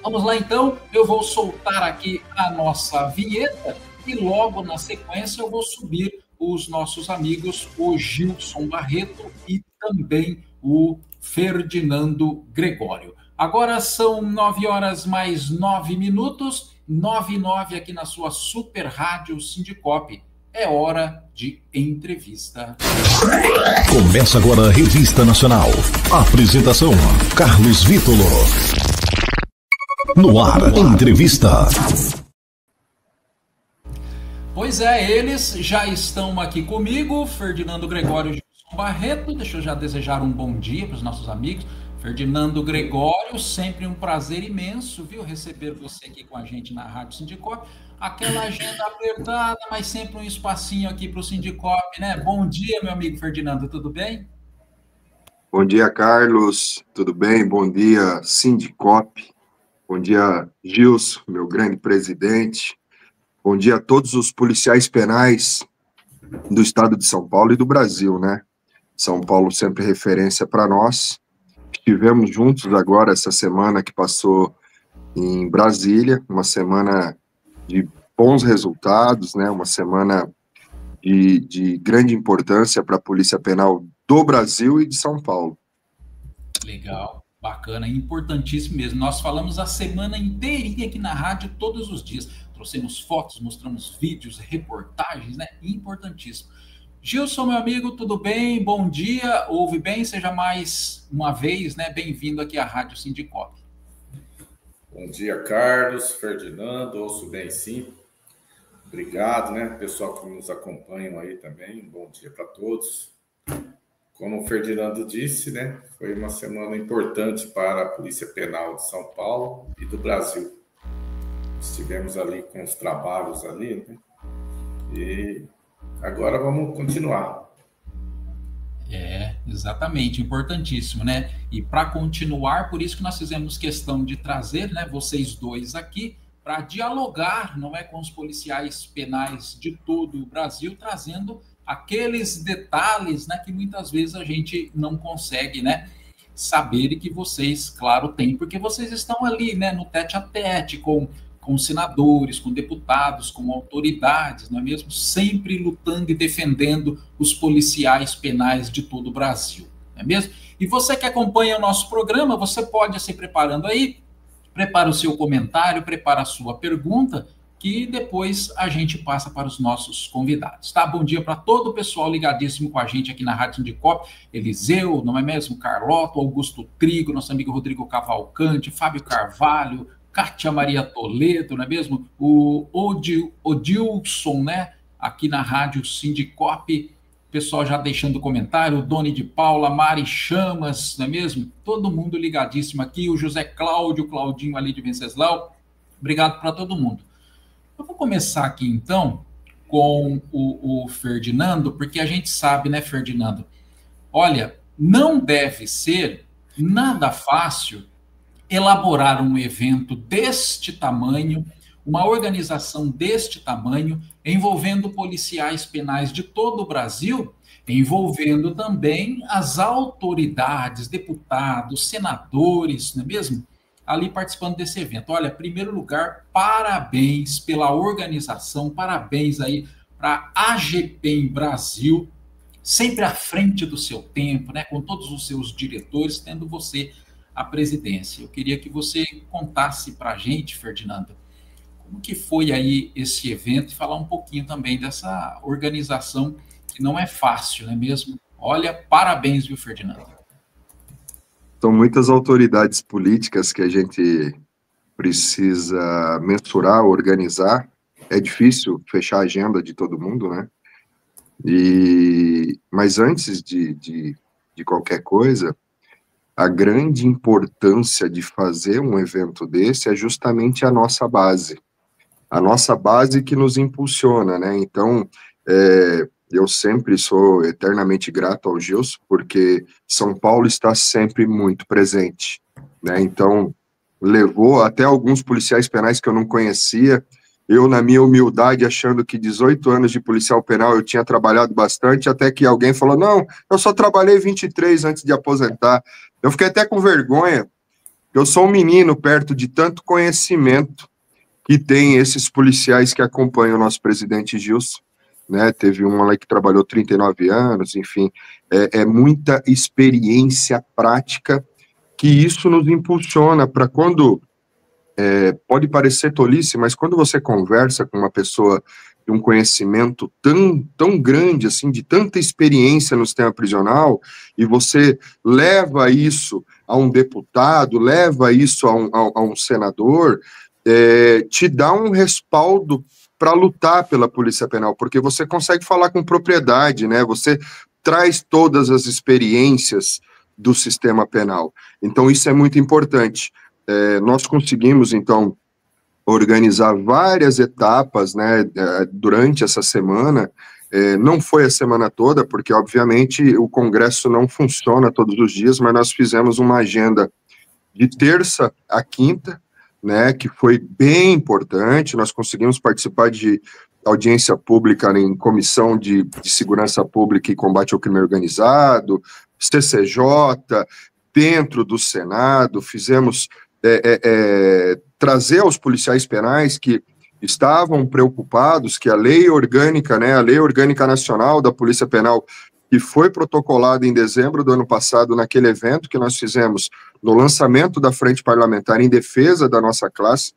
Vamos lá então, eu vou soltar aqui a nossa vinheta e logo na sequência eu vou subir os nossos amigos, o Gilson Barreto e também o Ferdinando Gregório. Agora são 9h mais 9 minutos, 9h09 aqui na sua super rádio Sindicop. É hora de entrevista. Começa agora a Revista Nacional. Apresentação, Carlos Vítolo. No ar, entrevista. Pois é, eles já estão aqui comigo, Ferdinando Gregório e Gilson Barreto. Deixa eu já desejar um bom dia para os nossos amigos. Ferdinando Gregório, sempre um prazer imenso, viu, receber você aqui com a gente na Rádio Sindicop. Aquela agenda apertada, mas sempre um espacinho aqui para o Sindicop, né? Bom dia, meu amigo Ferdinando, tudo bem? Bom dia, Carlos, tudo bem? Bom dia, Sindicop. Bom dia, Gilson, meu grande presidente. Bom dia a todos os policiais penais do estado de São Paulo e do Brasil, né? São Paulo sempre referência para nós. Estivemos juntos agora essa semana que passou em Brasília, uma semana de bons resultados, né? Uma semana de grande importância para a Polícia Penal do Brasil e de São Paulo. Legal, bacana, importantíssimo mesmo. Nós falamos a semana inteirinha aqui na rádio, todos os dias. Trouxemos fotos, mostramos vídeos, reportagens, né? Importantíssimo. Gilson, meu amigo, tudo bem? Bom dia, ouve bem? Seja mais uma vez, né? Bem-vindo aqui à Rádio Sindicop. Bom dia, Carlos, Ferdinando, ouço bem sim. Obrigado, né? Pessoal que nos acompanham aí também, bom dia para todos. Como o Ferdinando disse, né? Foi uma semana importante para a Polícia Penal de São Paulo e do Brasil. Estivemos ali com os trabalhos ali, né? E agora vamos continuar. É, exatamente, importantíssimo, né? E para continuar, por isso que nós fizemos questão de trazer, né, vocês dois aqui para dialogar, não é, com os policiais penais de todo o Brasil, trazendo aqueles detalhes, né, que muitas vezes a gente não consegue, né, saber e que vocês, claro, têm, porque vocês estão ali, né, no tete a tete com senadores, com deputados, com autoridades, não é mesmo? Sempre lutando e defendendo os policiais penais de todo o Brasil, não é mesmo? E você que acompanha o nosso programa, você pode ir se preparando aí, prepara o seu comentário, prepara a sua pergunta, que depois a gente passa para os nossos convidados, tá? Bom dia para todo o pessoal ligadíssimo com a gente aqui na Rádio Sindicop, Eliseu, não é mesmo? Carlotto, Augusto Trigo, nosso amigo Rodrigo Cavalcante, Fábio Carvalho, Kátia Maria Toledo, não é mesmo? O Odilson, né? Aqui na Rádio Sindicop, pessoal já deixando comentário, o Doni de Paula, Mari Chamas, não é mesmo? Todo mundo ligadíssimo aqui, o José Cláudio, Claudinho ali de Venceslau, obrigado para todo mundo. Eu vou começar aqui então com o Ferdinando, porque a gente sabe, né, Ferdinando? Olha, não deve ser nada fácil elaborar um evento deste tamanho, uma organização deste tamanho, envolvendo policiais penais de todo o Brasil, envolvendo também as autoridades, deputados, senadores, não é mesmo? Ali participando desse evento. Olha, em primeiro lugar, parabéns pela organização, parabéns aí para a AGPEM Brasil, sempre à frente do seu tempo, né, com todos os seus diretores, tendo você a presidência. Eu queria que você contasse para a gente, Ferdinando, como que foi aí esse evento e falar um pouquinho também dessa organização que não é fácil, não é mesmo? Olha, parabéns, viu, Ferdinando? São muitas autoridades políticas que a gente precisa mensurar, organizar. É difícil fechar a agenda de todo mundo, né? Mas antes de qualquer coisa, a grande importância de fazer um evento desse é justamente a nossa base que nos impulsiona, né? Então, eu sempre sou eternamente grato ao Gilson, porque São Paulo está sempre muito presente, né? Então, levou até alguns policiais penais que eu não conhecia, eu, na minha humildade, achando que 18 anos de policial penal eu tinha trabalhado bastante, até que alguém falou, não, eu só trabalhei 23 antes de aposentar. Eu fiquei até com vergonha, Eu sou um menino perto de tanto conhecimento que tem esses policiais que acompanham o nosso presidente Gilson, né? Teve um lá que trabalhou 39 anos, enfim, é muita experiência prática que isso nos impulsiona para quando, pode parecer tolice, mas quando você conversa com uma pessoa de um conhecimento tão grande, assim, de tanta experiência no sistema prisional, e você leva isso a um deputado, leva isso a um senador, te dá um respaldo para lutar pela Polícia Penal, porque você consegue falar com propriedade, né? Você traz todas as experiências do sistema penal. Então, isso é muito importante. Nós conseguimos, então, organizar várias etapas, né, durante essa semana. Não foi a semana toda, porque, obviamente, o Congresso não funciona todos os dias, mas nós fizemos uma agenda de terça a quinta, né, que foi bem importante. Nós conseguimos participar de audiência pública em Comissão de Segurança Pública e Combate ao Crime Organizado, CCJ, dentro do Senado, fizemos trazer aos policiais penais que estavam preocupados que a lei orgânica, né, a Lei Orgânica Nacional da Polícia Penal, que foi protocolada em dezembro do ano passado, naquele evento que nós fizemos no lançamento da Frente Parlamentar em defesa da nossa classe,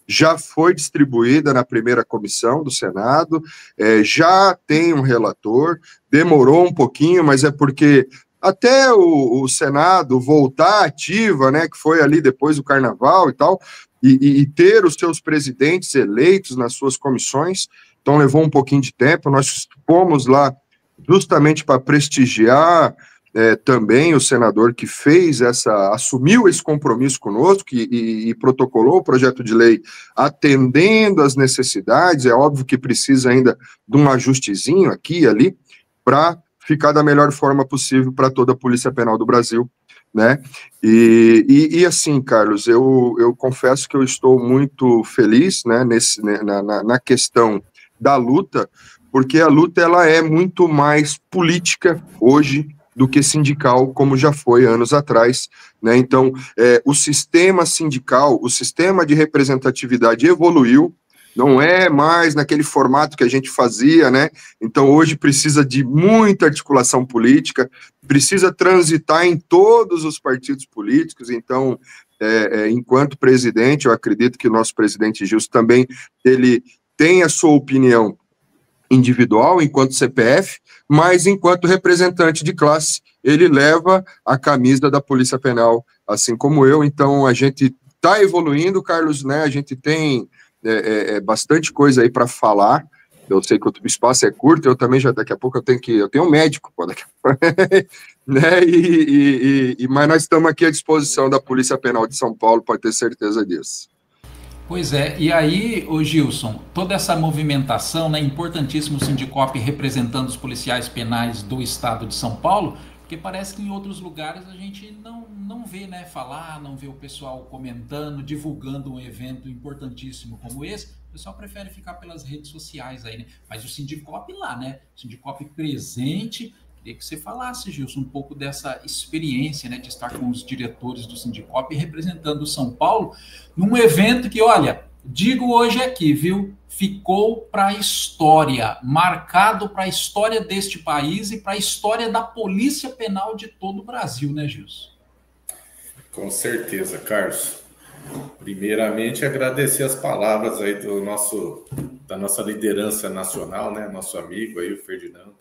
já foi distribuída na primeira comissão do Senado, já tem um relator, demorou um pouquinho, mas é porque até o Senado voltar ativa, né, que foi ali depois do Carnaval e tal, e ter os seus presidentes eleitos nas suas comissões, então levou um pouquinho de tempo. Nós fomos lá justamente para prestigiar também o senador que assumiu esse compromisso conosco e protocolou o projeto de lei atendendo às necessidades. É óbvio que precisa ainda de um ajustezinho aqui e ali para ficar da melhor forma possível para toda a Polícia Penal do Brasil, né? E assim, Carlos, eu confesso que eu estou muito feliz, né, na questão da luta, porque a luta ela é muito mais política hoje do que sindical, como já foi anos atrás, né? Então, o sistema sindical, o sistema de representatividade evoluiu, não é mais naquele formato que a gente fazia, né? Então, hoje precisa de muita articulação política, precisa transitar em todos os partidos políticos. Então, enquanto presidente, eu acredito que o nosso presidente Gilson também, ele tem a sua opinião individual, enquanto CPF, mas enquanto representante de classe, ele leva a camisa da Polícia Penal, assim como eu. Então, a gente está evoluindo, Carlos, né? A gente tem bastante coisa aí para falar. Eu sei que o espaço é curto, eu também daqui a pouco eu tenho um médico, pô, daqui a pouco, né? Mas nós estamos aqui à disposição da Polícia Penal de São Paulo, pode ter certeza disso. Pois é, e aí, ô Gilson, toda essa movimentação, né, importantíssimo o Sindicop representando os policiais penais do estado de São Paulo, porque parece que em outros lugares a gente não vê, né, falar, não vê o pessoal comentando, divulgando um evento importantíssimo como esse. O pessoal prefere ficar pelas redes sociais aí, né? Mas o Sindicop lá, né? O Sindicop presente. Queria que você falasse, Gilson, um pouco dessa experiência, né, de estar com os diretores do Sindicop representando o São Paulo num evento que, olha, digo hoje aqui, viu? Ficou para a história, marcado para a história deste país e para a história da Polícia Penal de todo o Brasil, né, Gilson? Com certeza, Carlos. Primeiramente, agradecer as palavras aí da nossa liderança nacional, né, nosso amigo aí, o Ferdinando.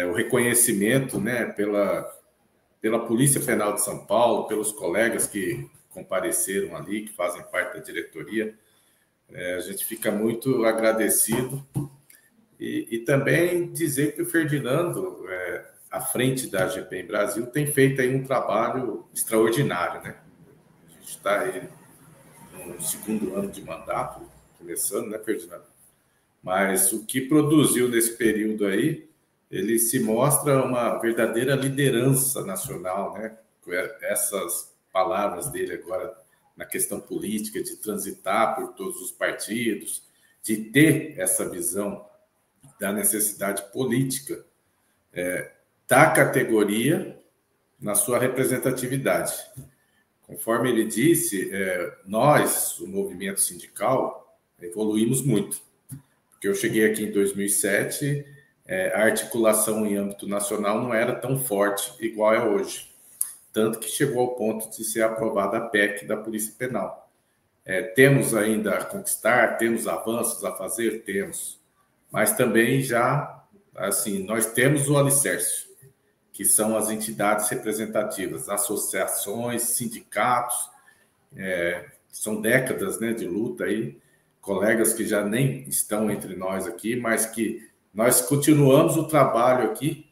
O reconhecimento, né, pela Polícia Penal de São Paulo, pelos colegas que compareceram ali, que fazem parte da diretoria. A gente fica muito agradecido. E também dizer que o Ferdinando, à frente da GPM Brasil, tem feito aí um trabalho extraordinário, né? A gente está aí no segundo ano de mandato, começando, né, Ferdinando? Mas o que produziu nesse período aí, ele se mostra uma verdadeira liderança nacional, né? Essas palavras dele agora na questão política, de transitar por todos os partidos, de ter essa visão da necessidade política da categoria na sua representatividade. conforme ele disse, nós, o movimento sindical, evoluímos muito. Porque eu cheguei aqui em 2007, a articulação em âmbito nacional não era tão forte igual é hoje. Tanto que chegou ao ponto de ser aprovada a PEC da Polícia Penal. Temos ainda a conquistar, temos avanços a fazer, temos. Mas também já, assim, nós temos o alicerce, que são as entidades representativas, associações, sindicatos, são décadas, né, de luta aí, colegas que já nem estão entre nós aqui, mas que nós continuamos o trabalho aqui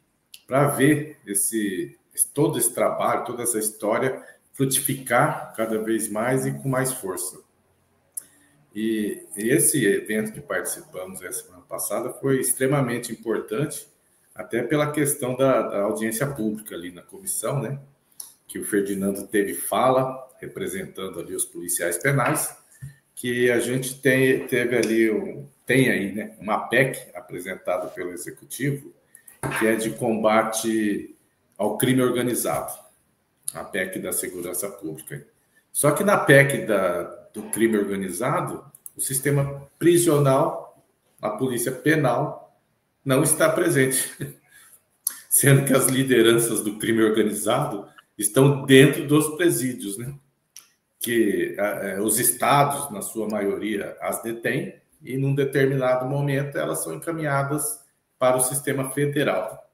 para ver todo esse trabalho, toda essa história frutificar cada vez mais e com mais força. E esse evento que participamos essa semana passada foi extremamente importante, até pela questão da audiência pública ali na comissão, né? Que o Ferdinando teve fala, representando ali os policiais penais, que a gente teve ali, tem aí, né, uma PEC apresentada pelo Executivo, que é de combate ao crime organizado, a PEC da Segurança Pública. Só que na PEC do crime organizado, o sistema prisional, a polícia penal, não está presente, sendo que as lideranças do crime organizado estão dentro dos presídios, né? Que os estados, na sua maioria, as detêm e, num determinado momento, elas são encaminhadas para o sistema federal.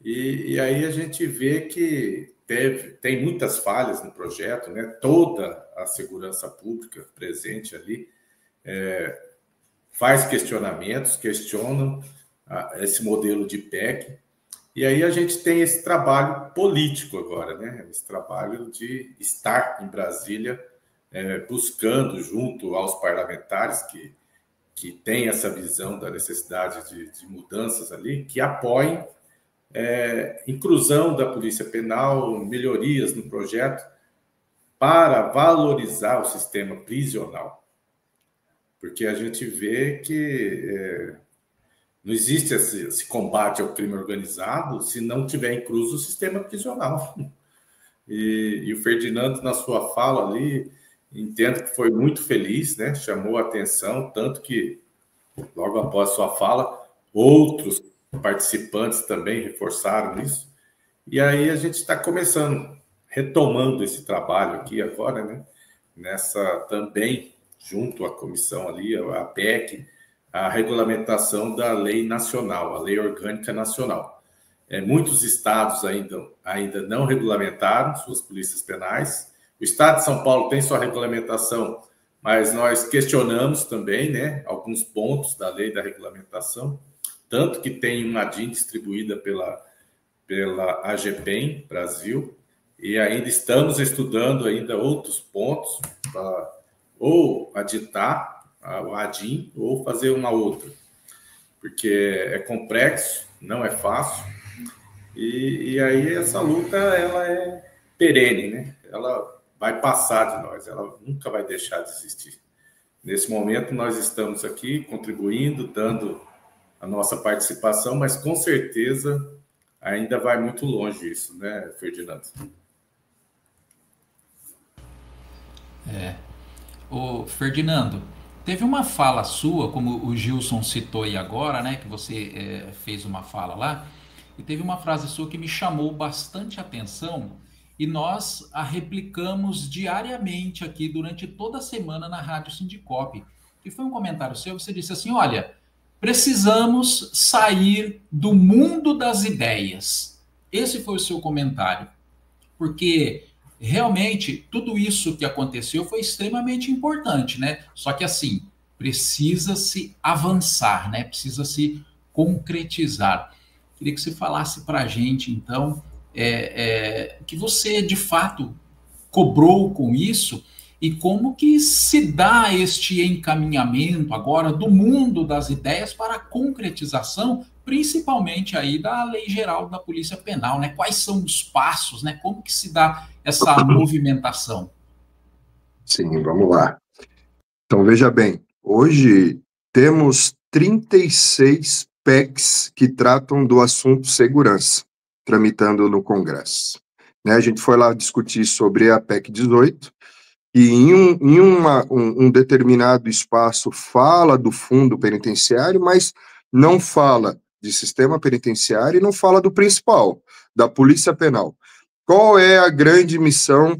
E aí a gente vê que tem muitas falhas no projeto, né? Toda a segurança pública presente ali faz questionamentos, questionam esse modelo de PEC. E aí a gente tem esse trabalho político agora, né? Esse trabalho de estar em Brasília, buscando, junto aos parlamentares que têm essa visão da necessidade de mudanças ali, que apoiem inclusão da Polícia Penal, melhorias no projeto, para valorizar o sistema prisional. Porque a gente vê que não existe esse combate ao crime organizado se não tiver incluso o sistema prisional. E o Ferdinando, na sua fala ali, entendo que foi muito feliz, né? Chamou a atenção, tanto que, logo após sua fala, outros participantes também reforçaram isso. E aí a gente está retomando esse trabalho aqui agora, né? Nessa também, junto à comissão ali, a PEC, a regulamentação da lei nacional, a lei orgânica nacional. Muitos estados ainda não regulamentaram suas polícias penais. O estado de São Paulo tem sua regulamentação, mas nós questionamos também, né, alguns pontos da lei da regulamentação, tanto que tem uma ADIM distribuída pela AGPEM Brasil, e ainda estamos estudando ainda outros pontos para ou aditar o ADIM ou fazer uma outra, porque é complexo, não é fácil, e aí essa luta ela é perene, né? Ela vai passar de nós, ela nunca vai deixar de existir. Nesse momento nós estamos aqui contribuindo, dando a nossa participação, mas com certeza ainda vai muito longe isso, né, Ferdinando? Ô, Ferdinando, teve uma fala sua, como o Gilson citou aí agora, né, que você fez uma fala lá, e teve uma frase sua que me chamou bastante atenção, e nós a replicamos diariamente aqui durante toda a semana na Rádio Sindicop, que foi um comentário seu, você disse assim, olha, precisamos sair do mundo das ideias. Esse foi o seu comentário, porque realmente tudo isso que aconteceu foi extremamente importante, né? Só que assim, precisa-se avançar, né? Precisa-se concretizar. Queria que você falasse para a gente, então, que você, de fato, cobrou com isso e como que se dá este encaminhamento agora do mundo das ideias para a concretização, principalmente aí da Lei Geral da Polícia Penal, né? Quais são os passos, né? Como que se dá essa movimentação? Sim, vamos lá. Então, veja bem, hoje temos 36 PECs que tratam do assunto segurança, tramitando no Congresso. né? A gente foi lá discutir sobre a PEC 18, e em um determinado espaço fala do fundo penitenciário, mas não fala de sistema penitenciário e não fala do principal, da Polícia Penal. Qual é a grande missão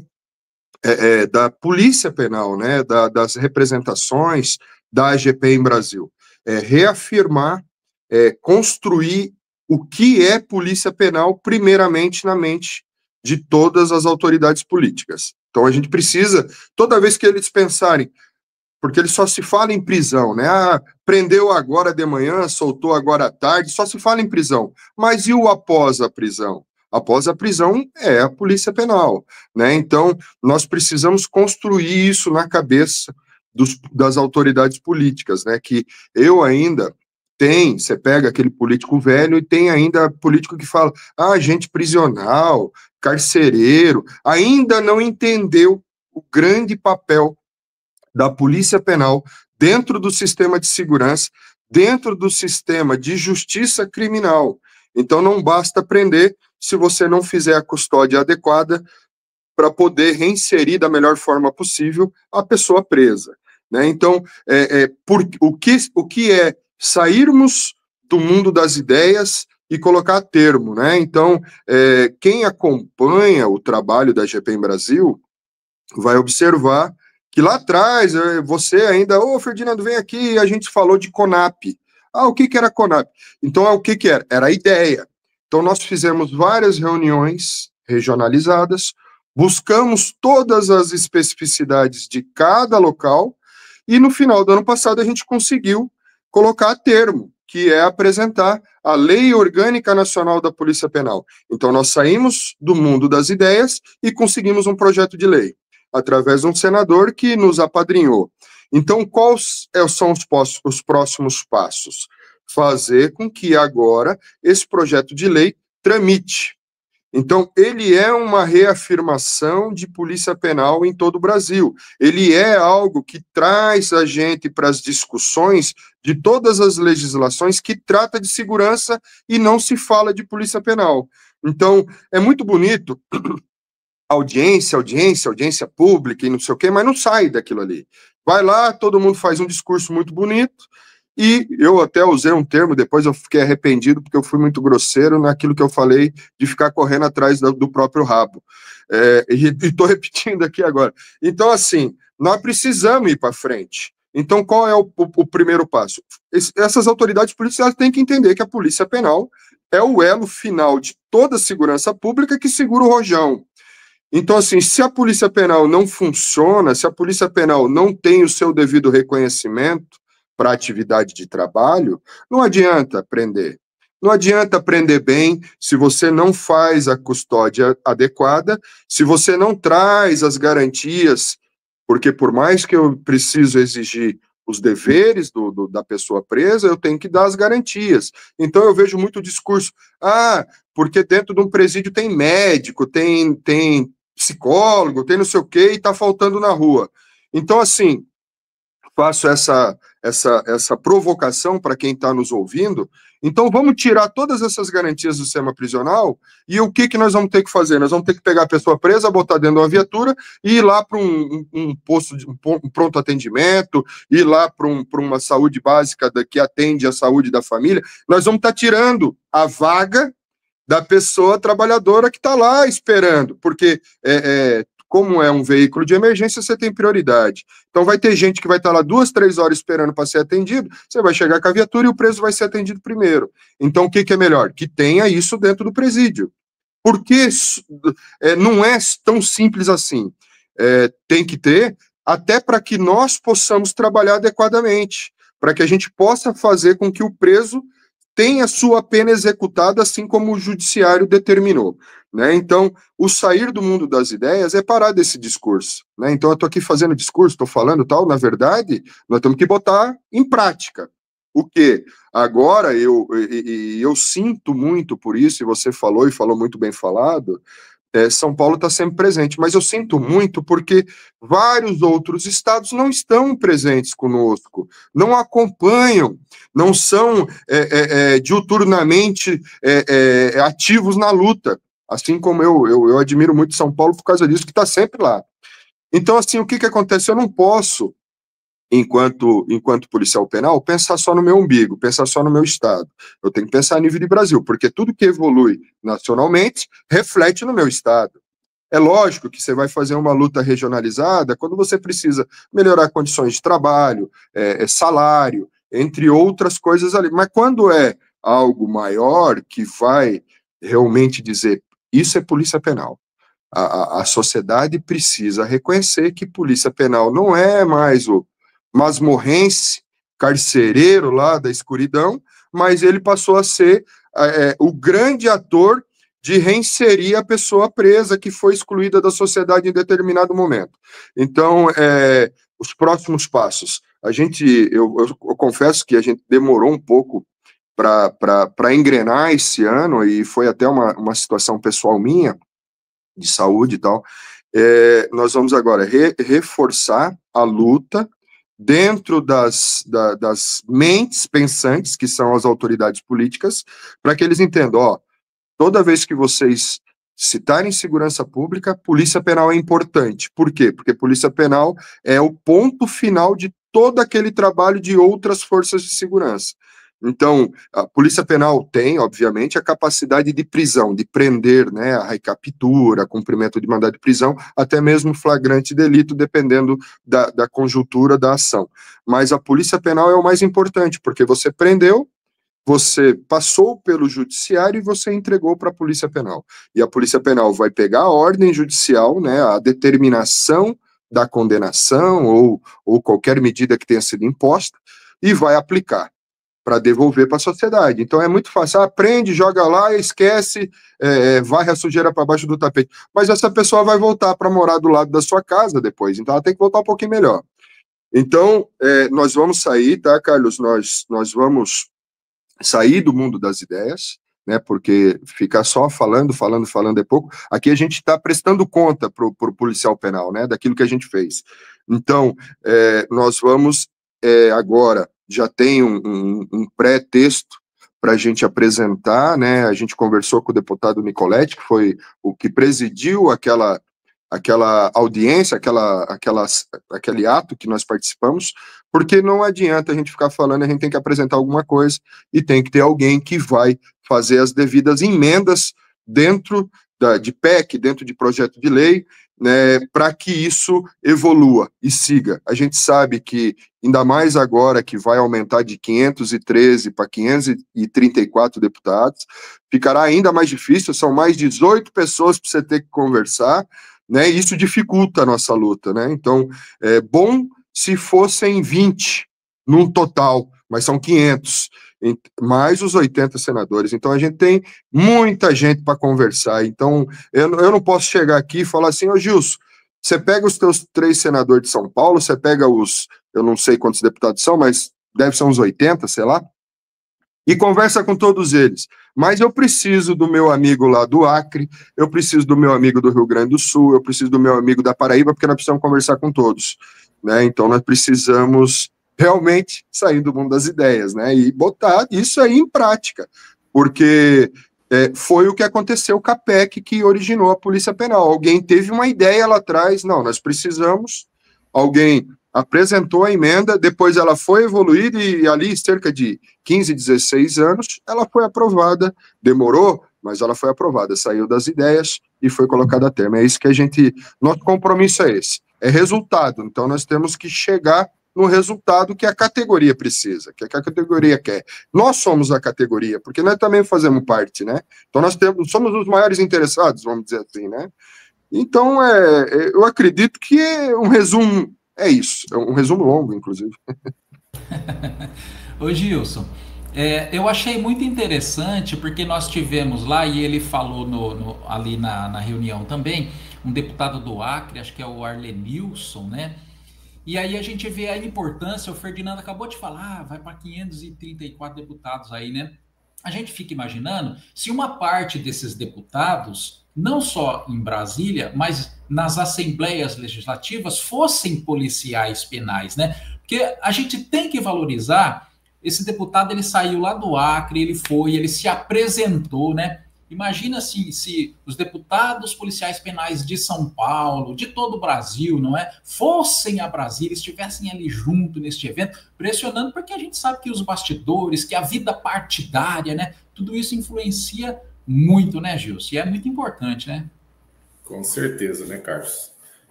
da Polícia Penal, né, das representações da AGP em Brasil? Reafirmar, construir o que é Polícia Penal, primeiramente na mente de todas as autoridades políticas. Então a gente precisa, toda vez que eles pensarem, porque eles só se fala em prisão, né? Prendeu agora de manhã, soltou agora à tarde, só se fala em prisão. Mas e o após a prisão? Após a prisão é a Polícia Penal, né? Então, nós precisamos construir isso na cabeça das autoridades políticas, né? Que você pega aquele político velho e tem ainda político que fala, agente prisional, carcereiro, ainda não entendeu o grande papel da Polícia Penal dentro do sistema de segurança, dentro do sistema de justiça criminal. Então, não basta prender se você não fizer a custódia adequada para poder reinserir da melhor forma possível a pessoa presa, né? Então, o que é sairmos do mundo das ideias e colocar termo, né? Então, quem acompanha o trabalho da AGP em Brasil vai observar que lá atrás, você ainda, Ferdinando, vem aqui, a gente falou de CONAP. O que era CONAP? Então, o que era? Era a ideia. Então, nós fizemos várias reuniões regionalizadas, buscamos todas as especificidades de cada local, e no final do ano passado a gente conseguiu colocar a termo, que é apresentar a Lei Orgânica Nacional da Polícia Penal. Então, nós saímos do mundo das ideias e conseguimos um projeto de lei, através de um senador que nos apadrinhou. Então, quais são os próximos passos? Fazer com que agora esse projeto de lei tramite. Então, ele é uma reafirmação de polícia penal em todo o Brasil. Ele é algo que traz a gente para as discussões de todas as legislações que trata de segurança e não se fala de polícia penal. Então, é muito bonito audiência pública e não sei o quê, mas não sai daquilo ali. Vai lá, todo mundo faz um discurso muito bonito, e eu até usei um termo, depois eu fiquei arrependido, porque eu fui muito grosseiro naquilo que eu falei, de ficar correndo atrás do próprio rabo. E estou repetindo aqui agora. Então, assim, nós precisamos ir para frente. Então, qual é o primeiro passo? Essas autoridades políticas têm que entender que a Polícia Penal é o elo final de toda a segurança pública que segura o rojão. Então, assim, se a Polícia Penal não funciona, se a Polícia Penal não tem o seu devido reconhecimento para a atividade de trabalho, não adianta prender. Não adianta prender bem se você não faz a custódia adequada, se você não traz as garantias, porque por mais que eu preciso exigir os deveres da pessoa presa, eu tenho que dar as garantias. Então, eu vejo muito discurso, porque dentro de um presídio tem médico, tem psicólogo, tem não sei o quê, e está faltando na rua. Então, assim, faço essa provocação para quem está nos ouvindo. Então, vamos tirar todas essas garantias do sistema prisional, e o que nós vamos ter que fazer? Nós vamos ter que pegar a pessoa presa, botar dentro de uma viatura, e ir lá para um posto, um pronto atendimento, ir lá para uma saúde básica que atende a saúde da família. Nós vamos estar tirando a vaga da pessoa trabalhadora que está lá esperando, porque como é um veículo de emergência, você tem prioridade. Então vai ter gente que vai estar lá 2, 3 horas esperando para ser atendido, você vai chegar com a viatura e o preso vai ser atendido primeiro. Então o que é melhor? Que tenha isso dentro do presídio. Porque não é tão simples assim. Tem que ter, até para que nós possamos trabalhar adequadamente, para que a gente possa fazer com que o preso tenha sua pena executada, assim como o judiciário determinou, né? Então, o sair do mundo das ideias é parar desse discurso, né? Então, eu estou aqui fazendo discurso, estou falando tal, na verdade, nós temos que botar em prática. O quê? Agora, eu sinto muito por isso, e você falou, e falou muito bem falado, São Paulo está sempre presente, mas eu sinto muito porque vários outros estados não estão presentes conosco, não acompanham, não são diuturnamente ativos na luta. Assim como eu admiro muito São Paulo por causa disso, que está sempre lá. Então, assim, o que acontece? Eu não posso, enquanto policial penal, pensar só no meu umbigo, pensar só no meu estado. Eu tenho que pensar a nível de Brasil, porque tudo que evolui nacionalmente reflete no meu estado. É lógico que você vai fazer uma luta regionalizada quando você precisa melhorar condições de trabalho, salário, entre outras coisas ali. Mas quando é algo maior que vai realmente dizer isso é polícia penal, a sociedade precisa reconhecer que polícia penal não é mais o masmorrense, carcereiro lá da escuridão, mas ele passou a ser o grande ator de reinserir a pessoa presa que foi excluída da sociedade em determinado momento. Então, os próximos passos. Eu confesso que a gente demorou um pouco para engrenar esse ano, e foi até uma situação pessoal minha, de saúde e tal. Nós vamos agora reforçar a luta dentro das mentes pensantes, que são as autoridades políticas, para que eles entendam, toda vez que vocês citarem segurança pública, polícia penal é importante. Por quê? Porque polícia penal é o ponto final de todo aquele trabalho de outras forças de segurança. Então, a polícia penal tem, obviamente, a capacidade de prisão, de prender, né, a recaptura, cumprimento de mandado de prisão, até mesmo flagrante delito, dependendo da conjuntura da ação. Mas a polícia penal é o mais importante, porque você prendeu, você passou pelo judiciário e você entregou para a polícia penal. E a polícia penal vai pegar a ordem judicial, né, a determinação da condenação ou qualquer medida que tenha sido imposta, e vai aplicar para devolver para a sociedade. Então é muito fácil, prende, joga lá, esquece, varre a sujeira para baixo do tapete. Mas essa pessoa vai voltar para morar do lado da sua casa depois, então ela tem que voltar um pouquinho melhor. Então, nós vamos sair, tá, Carlos? Nós vamos sair do mundo das ideias, né, porque ficar só falando é pouco. Aqui a gente está prestando conta para o policial penal, né, daquilo que a gente fez. Então, nós vamos agora, já tem um pré-texto para a gente apresentar, né, a gente conversou com o deputado Nicoletti, que foi o que presidiu aquela audiência, aquele ato que nós participamos, porque não adianta a gente ficar falando, a gente tem que apresentar alguma coisa e tem que ter alguém que vai fazer as devidas emendas dentro de PEC, dentro de projeto de lei, né, para que isso evolua e siga. A gente sabe que, ainda mais agora que vai aumentar de 513 para 534 deputados, ficará ainda mais difícil, são mais 18 pessoas para você ter que conversar, né, e isso dificulta a nossa luta, né? Então, é bom se fossem 20 num total, mas são 500, mais os 80 senadores. Então, a gente tem muita gente para conversar. Então, eu não posso chegar aqui e falar assim, Gilson, você pega os teus 3 senadores de São Paulo, você pega eu não sei quantos deputados são, mas deve ser uns 80, sei lá, e conversa com todos eles. Mas eu preciso do meu amigo lá do Acre, eu preciso do meu amigo do Rio Grande do Sul, eu preciso do meu amigo da Paraíba, porque nós precisamos conversar com todos, né? Então nós precisamos realmente sair do mundo das ideias, né? E botar isso aí em prática, porque foi o que aconteceu com a PEC que originou a Polícia Penal. Alguém teve uma ideia lá atrás, não, nós precisamos, alguém apresentou a emenda, depois ela foi evoluída e ali cerca de 15, 16 anos, ela foi aprovada, demorou, mas ela foi aprovada, saiu das ideias e foi colocada a termo. É isso que nosso compromisso é esse, é resultado, então nós temos que chegar no resultado que a categoria precisa, que a categoria quer. Nós somos a categoria, porque nós também fazemos parte, né? Então nós somos os maiores interessados, vamos dizer assim, né? Então, eu acredito que um resumo é isso, é um resumo longo, inclusive. Ô Gilson, eu achei muito interessante, porque nós tivemos lá, e ele falou ali na reunião também, um deputado do Acre, acho que é o Arlenilson, né? E aí a gente vê a importância, o Ferdinando acabou de falar, vai para 534 deputados aí, né? A gente fica imaginando se uma parte desses deputados, não só em Brasília, mas nas assembleias legislativas, fossem policiais penais, né? Porque a gente tem que valorizar, esse deputado, ele saiu lá do Acre, ele se apresentou, né? Imagina assim, se os deputados policiais penais de São Paulo, de todo o Brasil, não é, fossem a Brasília, estivessem ali junto neste evento, pressionando, porque a gente sabe que os bastidores, que a vida partidária, né, tudo isso influencia muito, né, Gilson? E é muito importante, né? Com certeza, né, Carlos?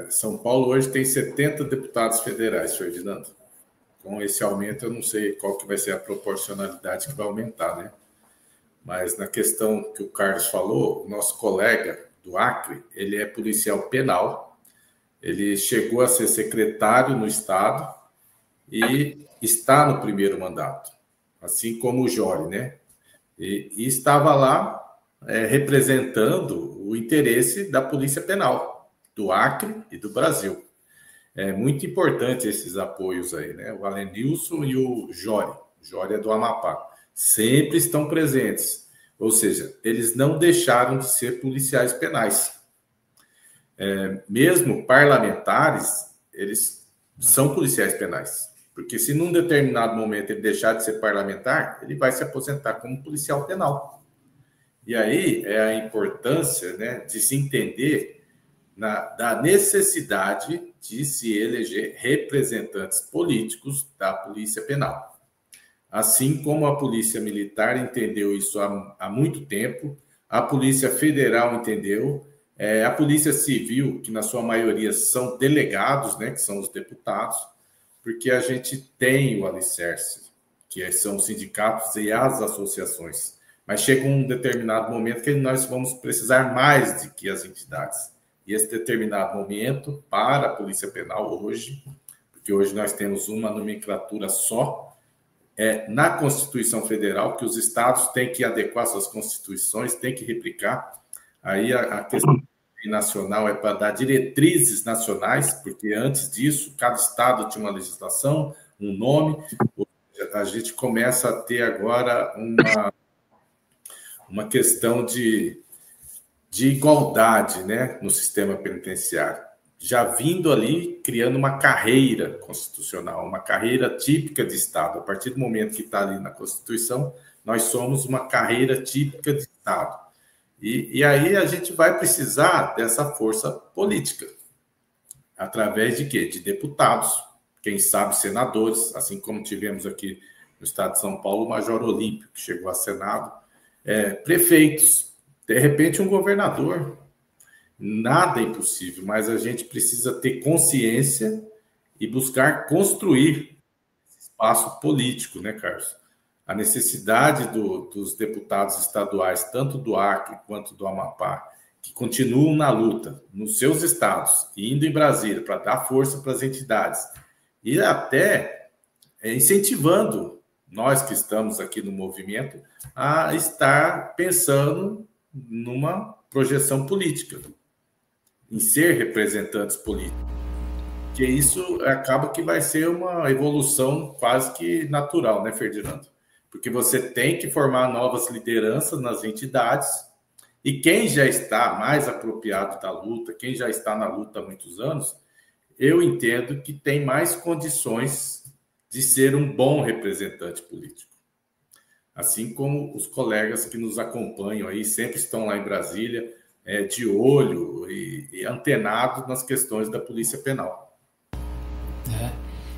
São Paulo hoje tem 70 deputados federais, Ferdinando. Com esse aumento, eu não sei qual que vai ser a proporcionalidade que vai aumentar, né? Mas na questão que o Carlos falou, o nosso colega do Acre, ele é policial penal, ele chegou a ser secretário no Estado e está no primeiro mandato, assim como o Jóri, né? E estava lá representando o interesse da Polícia Penal, do Acre e do Brasil. É muito importante esses apoios aí, né? O Alenilson e o Jóri. O Jóri é do Amapá. Sempre estão presentes. Ou seja, eles não deixaram de ser policiais penais. Mesmo parlamentares, eles são policiais penais. Porque se num determinado momento ele deixar de ser parlamentar, ele vai se aposentar como policial penal. E aí é a importância, né, de se entender da necessidade de se eleger representantes políticos da Polícia Penal. Assim como a Polícia Militar entendeu isso há muito tempo, a Polícia Federal entendeu, a Polícia Civil, que na sua maioria são delegados, né, que são os deputados, porque a gente tem o alicerce, que são os sindicatos e as associações. Mas chega um determinado momento que nós vamos precisar mais de que as entidades. E esse determinado momento, para a Polícia Penal hoje, porque hoje nós temos uma nomenclatura só, na Constituição Federal, que os estados têm que adequar suas constituições, têm que replicar. Aí a questão nacional é para dar diretrizes nacionais, porque antes disso, cada estado tinha uma legislação, um nome. A gente começa a ter agora uma questão de igualdade, né, no sistema penitenciário, já vindo ali criando uma carreira constitucional, uma carreira típica de Estado. A partir do momento que está ali na Constituição, nós somos uma carreira típica de Estado. E aí a gente vai precisar dessa força política, através de quê? De deputados, quem sabe senadores, assim como tivemos aqui no estado de São Paulo o Major Olímpio, que chegou a Senado, prefeitos, de repente um governador. Nada é impossível, mas a gente precisa ter consciência e buscar construir esse espaço político, né, Carlos? A necessidade dos deputados estaduais, tanto do Acre quanto do Amapá, que continuam na luta nos seus estados, indo em Brasília para dar força para as entidades, e até incentivando nós que estamos aqui no movimento a estar pensando numa projeção política, em ser representantes políticos, que isso acaba que vai ser uma evolução quase que natural, né, Ferdinando? Porque você tem que formar novas lideranças nas entidades, e quem já está mais apropriado da luta, quem já está na luta há muitos anos, eu entendo que tem mais condições de ser um bom representante político. Assim como os colegas que nos acompanham aí, sempre estão lá em Brasília, de olho e antenado nas questões da Polícia Penal.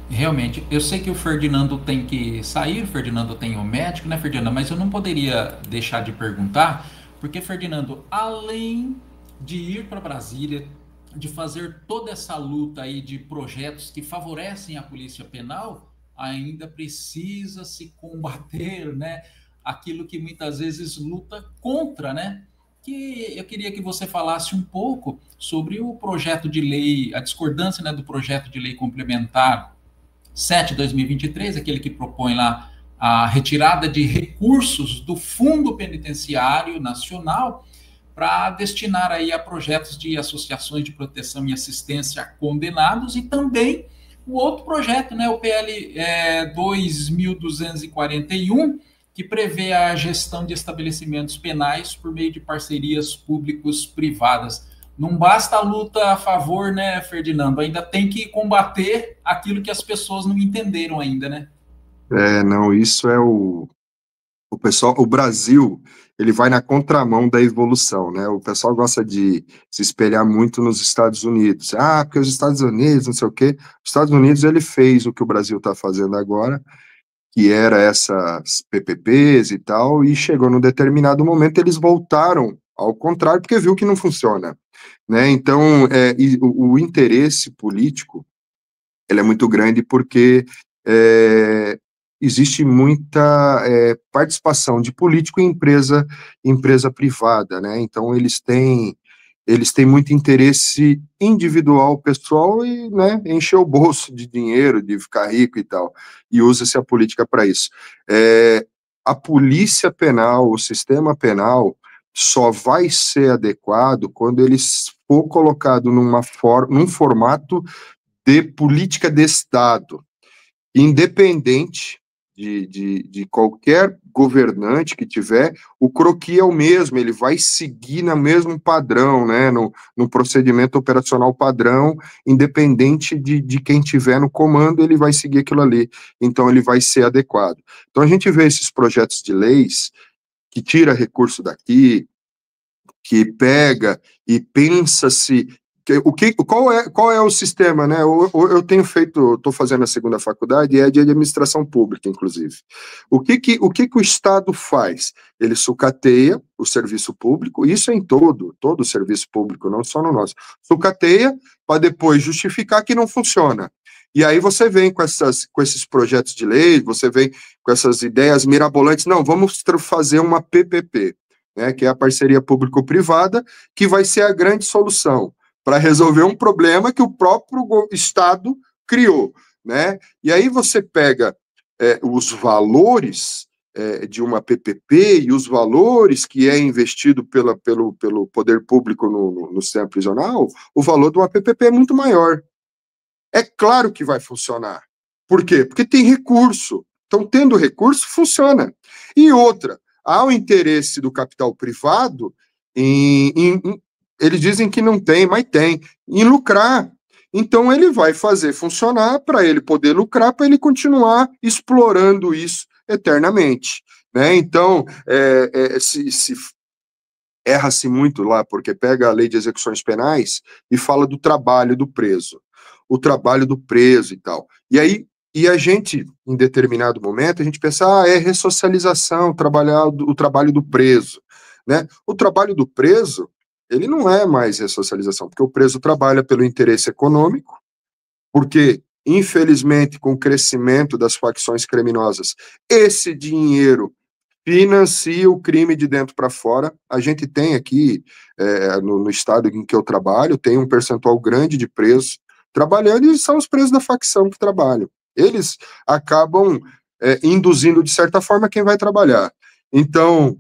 Realmente, eu sei que o Ferdinando tem que sair, o Ferdinando tem o médico, né, Ferdinando? Mas eu não poderia deixar de perguntar, porque, Ferdinando, além de ir para Brasília, de fazer toda essa luta aí de projetos que favorecem a Polícia Penal, ainda precisa se combater, né, aquilo que muitas vezes luta contra, né? Que eu queria que você falasse um pouco sobre o projeto de lei, a discordância, né, do projeto de lei complementar 7/2023, aquele que propõe lá a retirada de recursos do Fundo Penitenciário Nacional para destinar aí a projetos de associações de proteção e assistência a condenados, e também o outro projeto, né, o PL 2241, que prevê a gestão de estabelecimentos penais por meio de parcerias públicos-privadas. Não basta a luta a favor, né, Ferdinando? Ainda tem que combater aquilo que as pessoas não entenderam ainda, né? Não, isso é o o Brasil, ele vai na contramão da evolução, né? O pessoal gosta de se espelhar muito nos Estados Unidos. Ah, porque os Estados Unidos, não sei o quê. Os Estados Unidos, ele fez o que o Brasil está fazendo agora, que era essas PPPs e tal, e chegou num determinado momento, eles voltaram ao contrário, porque viu que não funciona, né? Então, o interesse político, ele é muito grande porque existe muita participação de político em empresa privada, né? Então eles têm muito interesse individual, pessoal, e, né, encher o bolso de dinheiro, de ficar rico e tal, e usa-se a política para isso. A polícia penal, o sistema penal, só vai ser adequado quando ele for colocado num formato de política de Estado, independente de qualquer governante que tiver, o croquis é o mesmo, ele vai seguir no mesmo padrão, né, no procedimento operacional padrão, independente de quem tiver no comando, ele vai seguir aquilo ali, então ele vai ser adequado. Então a gente vê esses projetos de leis que tira recurso daqui, que pega e pensa-se qual é o sistema, né? Eu estou fazendo a segunda faculdade, e é de administração pública, inclusive. O que o Estado faz? Ele sucateia o serviço público, isso é em todo o serviço público, não só no nosso. Sucateia para depois justificar que não funciona. E aí você vem com esses projetos de lei, você vem com essas ideias mirabolantes, não, vamos fazer uma PPP, né, que é a parceria público-privada, que vai ser a grande solução para resolver um problema que o próprio Estado criou, né? E aí você pega os valores de uma PPP e os valores que é investido pelo poder público no sistema prisional, o valor de uma PPP é muito maior. É claro que vai funcionar. Por quê? Porque tem recurso. Então, tendo recurso, funciona. E outra, há o interesse do capital privado eles dizem que não tem, mas tem, em lucrar. Então, ele vai fazer funcionar para ele poder lucrar, para ele continuar explorando isso eternamente, né? Então, se erra-se muito lá, porque pega a lei de execuções penais e fala do trabalho do preso, o trabalho do preso e tal. E a gente, em determinado momento, a gente pensa, é ressocialização, o trabalho do preso, né? O trabalho do preso, ele não é mais ressocialização, porque o preso trabalha pelo interesse econômico, porque, infelizmente, com o crescimento das facções criminosas, esse dinheiro financia o crime de dentro para fora. A gente tem aqui, no estado em que eu trabalho, tem um percentual grande de presos trabalhando, e são os presos da facção que trabalham. Eles acabam induzindo, de certa forma, quem vai trabalhar. Então,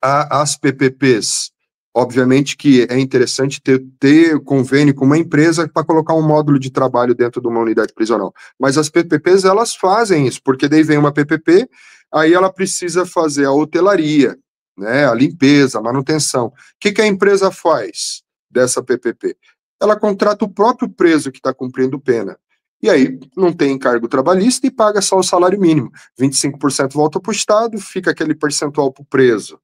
as PPPs, obviamente que é interessante ter convênio com uma empresa para colocar um módulo de trabalho dentro de uma unidade prisional. Mas as PPPs, elas fazem isso, porque daí vem uma PPP, aí ela precisa fazer a hotelaria, né, a limpeza, a manutenção. O que a empresa faz dessa PPP? Ela contrata o próprio preso que está cumprindo pena. E aí não tem encargo trabalhista e paga só o salário mínimo. 25% volta para o Estado, fica aquele percentual para o preso.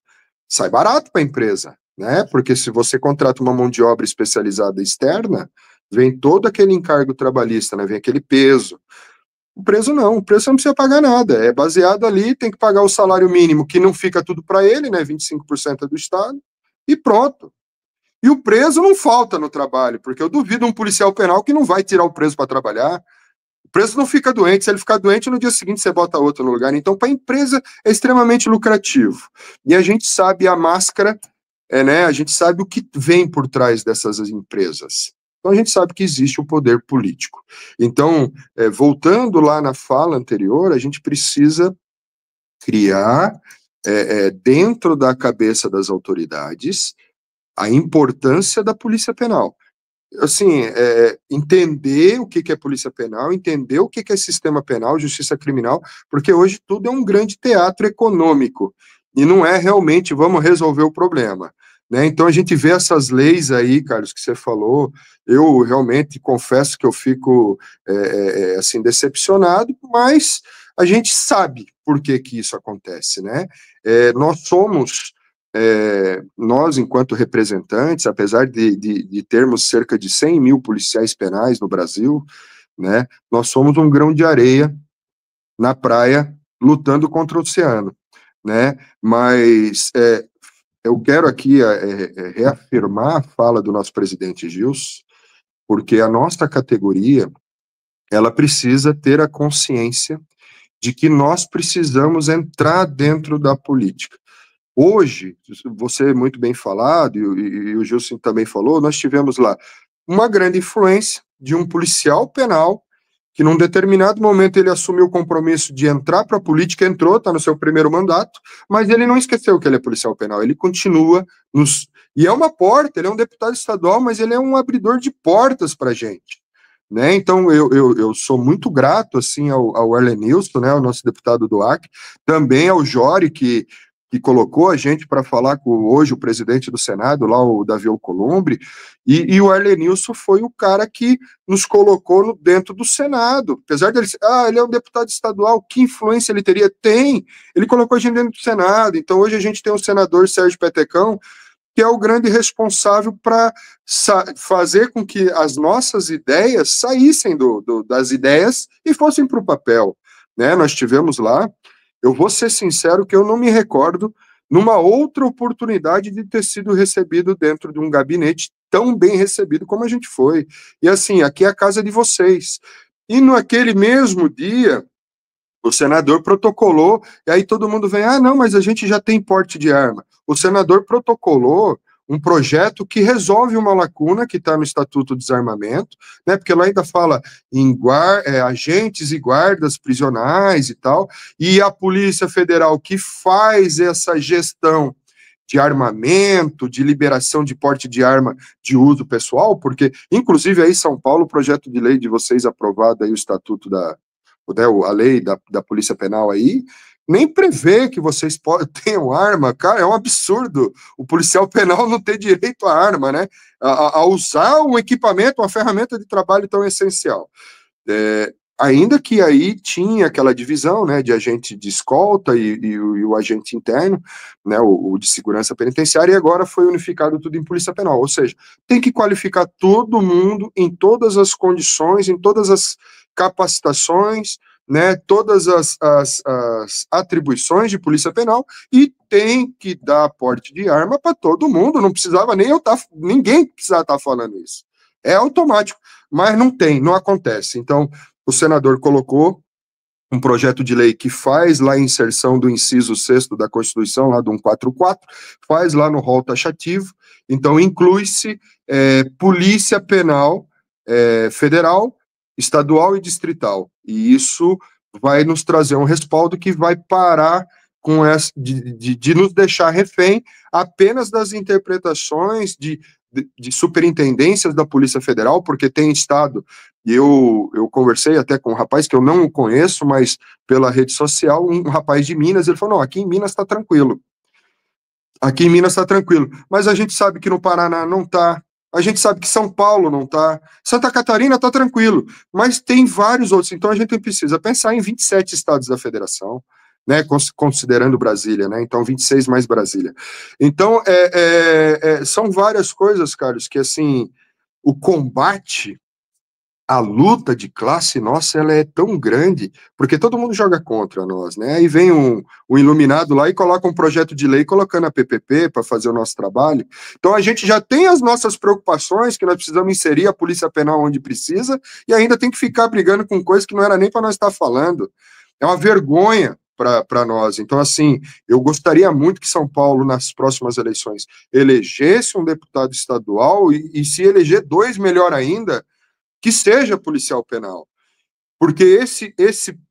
Sai barato para a empresa, né? Porque se você contrata uma mão de obra especializada externa, vem todo aquele encargo trabalhista, né? Vem aquele peso. O preso não precisa pagar nada, é baseado ali, tem que pagar o salário mínimo, que não fica tudo para ele, né? 25% é do Estado, e pronto. E o preso não falta no trabalho, porque eu duvido um policial penal que não vai tirar o preso para trabalhar. O preso não fica doente, se ele ficar doente, no dia seguinte você bota outro no lugar. Então, para a empresa é extremamente lucrativo. E a gente sabe a máscara, né? A gente sabe o que vem por trás dessas empresas. Então, a gente sabe que existe o poder político. Então, voltando lá na fala anterior, a gente precisa criar, dentro da cabeça das autoridades, a importância da polícia penal. Assim, entender o que é polícia penal, entender o que é sistema penal, justiça criminal, porque hoje tudo é um grande teatro econômico, e não é realmente vamos resolver o problema, né? Então a gente vê essas leis aí, Carlos, que você falou, eu realmente confesso que eu fico assim, decepcionado, mas a gente sabe por que isso acontece, né? Nós, enquanto representantes, apesar de termos cerca de 100 mil policiais penais no Brasil, né, nós somos um grão de areia na praia lutando contra o oceano, né? Mas eu quero aqui reafirmar a fala do nosso presidente Gilson, porque a nossa categoria, ela precisa ter a consciência de que nós precisamos entrar dentro da política. Hoje, você muito bem falado, e o Gilson também falou, nós tivemos lá uma grande influência de um policial penal, que num determinado momento ele assumiu o compromisso de entrar para a política, está no seu primeiro mandato, mas ele não esqueceu que ele é policial penal, ele continua e é uma porta, ele é um deputado estadual, mas ele é um abridor de portas para a gente, né? Então eu sou muito grato assim ao Arlenilson, né, o nosso deputado do Acre, também ao Jory, que colocou a gente para falar com hoje o presidente do Senado, lá o Davi Alcolumbre, e o Arlenilson foi o cara que nos colocou dentro do Senado, apesar dele ser, ele é um deputado estadual, que influência ele teria? Tem, ele colocou a gente dentro do Senado, então hoje a gente tem o senador Sérgio Petecão, que é o grande responsável para fazer com que as nossas ideias saíssem das ideias e fossem para o papel, né? Nós tivemos lá, eu vou ser sincero que eu não me recordo numa outra oportunidade de ter sido recebido dentro de um gabinete tão bem recebido como a gente foi. E assim, aqui é a casa de vocês. E naquele mesmo dia, o senador protocolou, e aí todo mundo vem, não, mas a gente já tem porte de arma. O senador protocolou um projeto que resolve uma lacuna que está no Estatuto do Desarmamento, né, porque lá ainda fala em agentes e guardas prisionais e tal, e a Polícia Federal que faz essa gestão de armamento, de liberação de porte de arma de uso pessoal, porque, inclusive, aí em São Paulo, o projeto de lei de vocês aprovado aí, o Estatuto a lei da Polícia Penal aí, nem prevê que vocês tenham arma, cara, é um absurdo o policial penal não ter direito à arma, né, a usar um equipamento, uma ferramenta de trabalho tão essencial. Ainda que aí tinha aquela divisão, né, de agente de escolta e o agente interno, né, o de segurança penitenciária, e agora foi unificado tudo em polícia penal, ou seja, tem que qualificar todo mundo em todas as condições, em todas as capacitações, né, todas as atribuições de polícia penal, e tem que dar porte de arma para todo mundo, não precisava ninguém precisava estar falando isso, é automático, mas não acontece. Então, o senador colocou um projeto de lei que faz lá a inserção do inciso 6º da Constituição, lá do 144, faz lá no rol taxativo, então inclui-se polícia penal federal, estadual e distrital, e isso vai nos trazer um respaldo que vai parar com essa, de nos deixar refém apenas das interpretações de superintendências da Polícia Federal, porque tem estado, e eu conversei até com um rapaz que eu não conheço, mas pela rede social, um rapaz de Minas, ele falou, não, aqui em Minas está tranquilo, mas a gente sabe que no Paraná não está, a gente sabe que São Paulo não está, Santa Catarina está tranquilo, mas tem vários outros, então a gente precisa pensar em 27 estados da federação, né, considerando Brasília, né, então 26 mais Brasília. Então, são várias coisas, Carlos, que assim, o combate, a luta de classe nossa, ela é tão grande, porque todo mundo joga contra nós, né, aí vem um iluminado lá e coloca um projeto de lei colocando a PPP para fazer o nosso trabalho, então a gente já tem as nossas preocupações, que nós precisamos inserir a polícia penal onde precisa, e ainda tem que ficar brigando com coisas que não era nem para nós estar falando, é uma vergonha para nós. Então, assim, eu gostaria muito que São Paulo, nas próximas eleições, elegesse um deputado estadual e se eleger 2, melhor ainda, que seja policial penal. Porque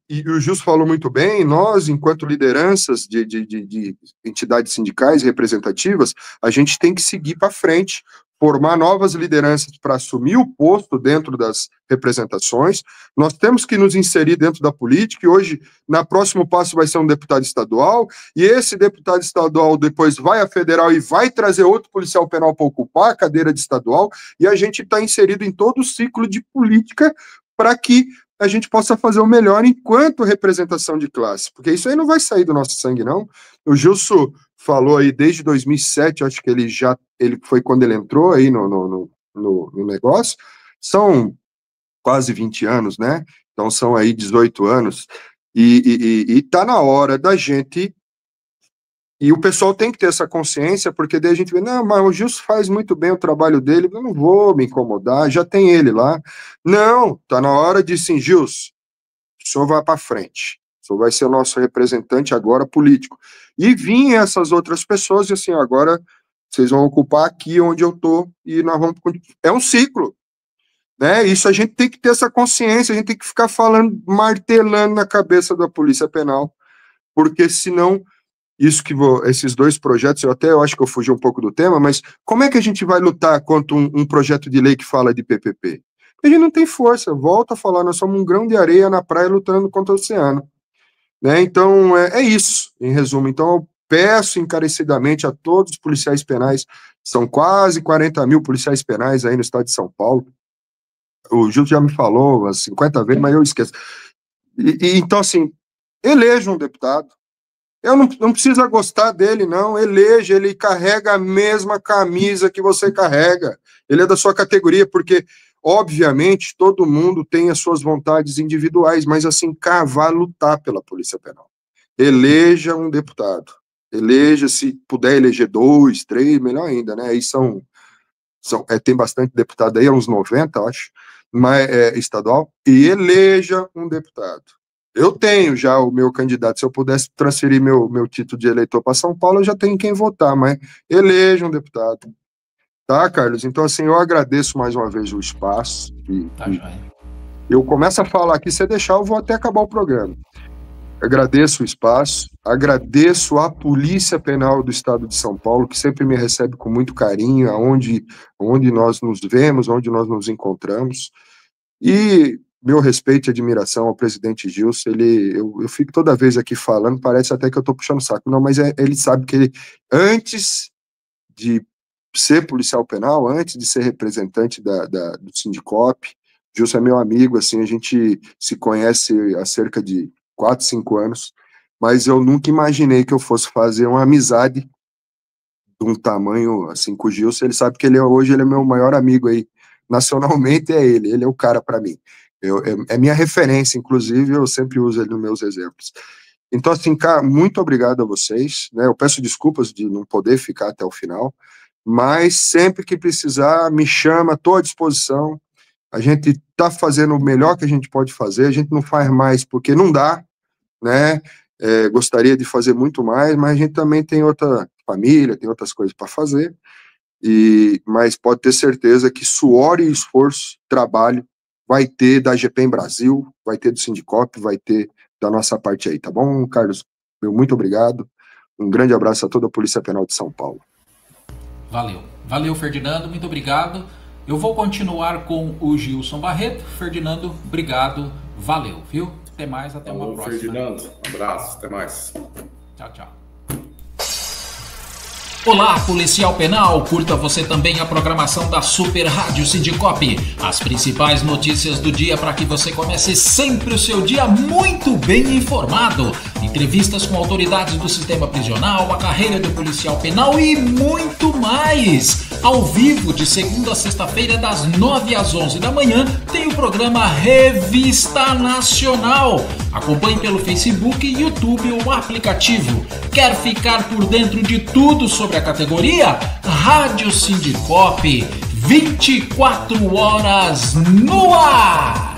e o Gilson falou muito bem, nós, enquanto lideranças de entidades sindicais representativas, a gente tem que seguir para frente, formar novas lideranças para assumir o posto dentro das representações, nós temos que nos inserir dentro da política, e hoje, na próximo passo, vai ser um deputado estadual, e esse deputado estadual depois vai à federal e vai trazer outro policial penal para ocupar a cadeira de estadual, e a gente está inserido em todo o ciclo de política para que a gente possa fazer o melhor enquanto representação de classe, porque isso aí não vai sair do nosso sangue, não. O Gilson falou aí desde 2007, acho que ele foi quando ele entrou aí no negócio, são quase 20 anos, né? Então são aí 18 anos, e tá na hora da gente. E o pessoal tem que ter essa consciência, porque daí a gente vê, não, mas o Gilson faz muito bem o trabalho dele, eu não vou me incomodar, já tem ele lá. Não, tá na hora de, sim, Gilson, o senhor vai para frente, o senhor vai ser o nosso representante agora político. E vir essas outras pessoas e assim, agora vocês vão ocupar aqui onde eu tô e nós vamos... É um ciclo, né? Isso a gente tem que ter essa consciência, a gente tem que ficar falando, martelando na cabeça da Polícia Penal, porque senão... esses dois projetos, eu acho que eu fugi um pouco do tema, mas como é que a gente vai lutar contra um projeto de lei que fala de PPP? A gente não tem força, volta a falar, nós somos um grão de areia na praia lutando contra o oceano. Né? Então, é isso, em resumo. Então, eu peço encarecidamente a todos os policiais penais, são quase 40 mil policiais penais aí no estado de São Paulo, o Gil já me falou umas 50 vezes, mas eu esqueço. Então, assim, eleja um deputado. Eu não precisa gostar dele, não. Eleja, ele carrega a mesma camisa que você carrega. Ele é da sua categoria, porque, obviamente, todo mundo tem as suas vontades individuais, mas, assim, vai lutar pela Polícia Penal. Eleja um deputado. Eleja, se puder eleger 2, 3, melhor ainda, né? Aí tem bastante deputado aí, uns 90, acho, mas estadual. E eleja um deputado. Eu tenho já o meu candidato, se eu pudesse transferir meu título de eleitor para São Paulo, eu já tenho quem votar, mas eleja um deputado. Tá, Carlos? Então, assim, eu agradeço mais uma vez o espaço. Eu começo a falar aqui, se deixar, eu vou até acabar o programa. Agradeço o espaço, agradeço a Polícia Penal do Estado de São Paulo, que sempre me recebe com muito carinho, onde nós nos vemos, onde nós nos encontramos. E... meu respeito e admiração ao presidente Gilson, eu fico toda vez aqui falando, parece até que eu estou puxando o saco, não, mas ele sabe que antes de ser policial penal, antes de ser representante do Sindicop, Gilson é meu amigo, assim, a gente se conhece há cerca de 4, 5 anos, mas eu nunca imaginei que eu fosse fazer uma amizade de um tamanho, assim, com o Gilson. Ele sabe que hoje ele é meu maior amigo aí, nacionalmente ele é o cara para mim. É minha referência, inclusive, eu sempre uso ele nos meus exemplos. Então, assim, cara, muito obrigado a vocês, né? Eu peço desculpas de não poder ficar até o final, mas sempre que precisar, me chama, estou à disposição. A gente está fazendo o melhor que a gente pode fazer, a gente não faz mais porque não dá, né? Gostaria de fazer muito mais, mas a gente também tem outra família, tem outras coisas para fazer, mas pode ter certeza que suor e esforço, trabalho, vai ter da GPEM Brasil, vai ter do Sindicop, vai ter da nossa parte aí, tá bom, Carlos? Muito obrigado, um grande abraço a toda a Polícia Penal de São Paulo. Valeu, Ferdinando, muito obrigado. Eu vou continuar com o Gilson Barreto. Ferdinando, obrigado, valeu, viu? Até mais, até uma próxima. Ferdinando, um abraço, até mais. Tchau. Olá, policial penal, curta você também a programação da Super Rádio Sindicop. As principais notícias do dia para que você comece sempre o seu dia muito bem informado. Entrevistas com autoridades do sistema prisional, a carreira do policial penal e muito mais. Ao vivo, de segunda a sexta-feira, das 9 às 11 da manhã, tem o programa Revista Nacional. Acompanhe pelo Facebook, YouTube ou aplicativo. Quer ficar por dentro de tudo sobre a categoria? Rádio Sindicop, 24 horas no ar!